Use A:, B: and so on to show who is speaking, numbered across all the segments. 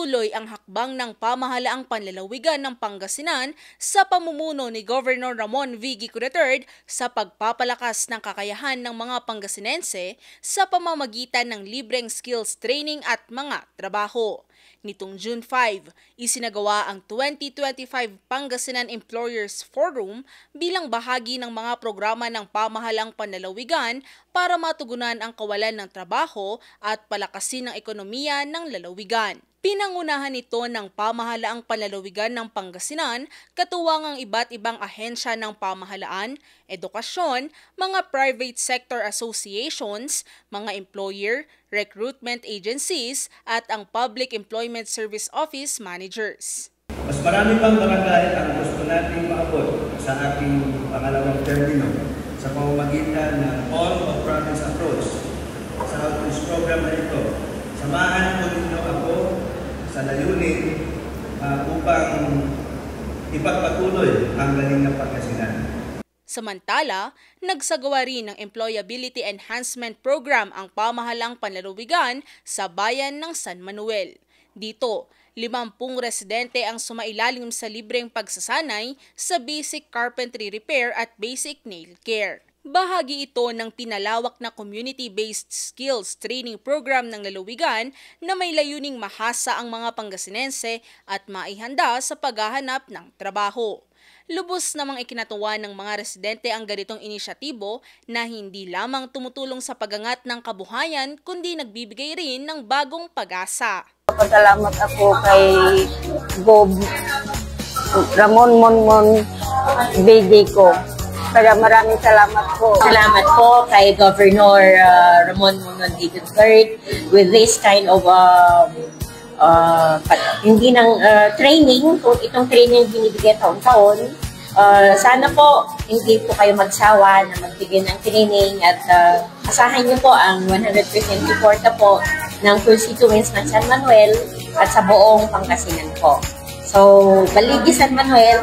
A: Patuloy ang hakbang ng pamahalaang panlalawigan ng Pangasinan sa pamumuno ni Governor Ramon V. Gico III sa pagpapalakas ng kakayahan ng mga Pangasinense sa pamamagitan ng libreng skills training at mga trabaho. Nitong June 5, isinagawa ang 2025 Pangasinan Employers Forum bilang bahagi ng mga programa ng pamahalang panlalawigan para matugunan ang kawalan ng trabaho at palakasin ang ekonomiya ng lalawigan. Pinangunahan ito ng pamahalaang panlalawigan ng Pangasinan, katuwang ang iba't ibang ahensya ng pamahalaan, edukasyon, mga private sector associations, mga employer, recruitment agencies, at ang Public Employment Service Office managers.
B: Mas marami pang barangay ang gusto nating maabot sa ating pangalawang termino sa pamamagitan ng all-of-province approach sa outreach program na ito. Samahan po ninyo ako sa layunin upang ipagpatuloy ang galing ng Pangasinan.
A: Samantala, nagsagawa rin ng Employability Enhancement Program ang pamahalang panlalawigan sa bayan ng San Manuel. Dito, 50 residente ang sumailalim sa libreng pagsasanay sa basic carpentry repair at basic nail care. Bahagi ito ng pinalawak na community-based skills training program ng lalawigan na may layuning mahasa ang mga Pangasinense at maihanda sa paghahanap ng trabaho. Lubos namang ikinatuwa ng mga residente ang ganitong inisyatibo na hindi lamang tumutulong sa pagangat ng kabuhayan kundi nagbibigay rin ng bagong pag-asa.
C: Pasalamat ako kay Gob Ramon Monmon Bedico. Kaya maraming salamat po.
D: Salamat po kay Governor Ramon Monmon Bedico III with this kind of hindi ng training, kung itong training binibigay taon-taon. Sana po hindi po kayo magsawa na magbigay ng training at asahan niyo po ang 100% suporta po ng constituents ng San Manuel at sa buong Pangasinan po. So, Baligi San Manuel,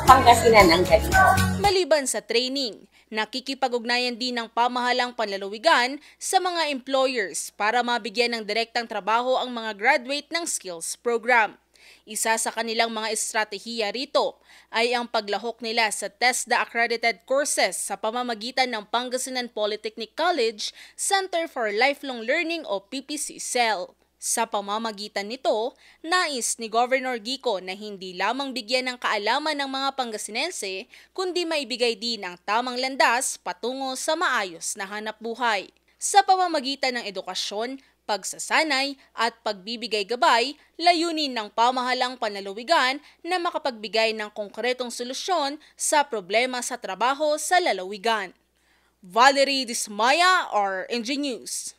D: Pangasinan ang ganito.
A: Maliban sa training, nakikipag-ugnayan din ng pamahalang panlalawigan sa mga employers para mabigyan ng direktang trabaho ang mga graduate ng skills program. Isa sa kanilang mga estratehiya rito ay ang paglahok nila sa TESDA accredited courses sa pamamagitan ng Pangasinan Polytechnic College Center for Lifelong Learning o PPC-CEL. Sa pamamagitan nito, nais ni Governor Gico na hindi lamang bigyan ng kaalaman ng mga Pangasinense, kundi maibigay din ang tamang landas patungo sa maayos na hanapbuhay. Sa pamamagitan ng edukasyon, pagsasanay at pagbibigay gabay, layunin ng pamahalang panlalawigan na makapagbigay ng konkretong solusyon sa problema sa trabaho sa lalawigan. Valerie Dismaya, RNG News.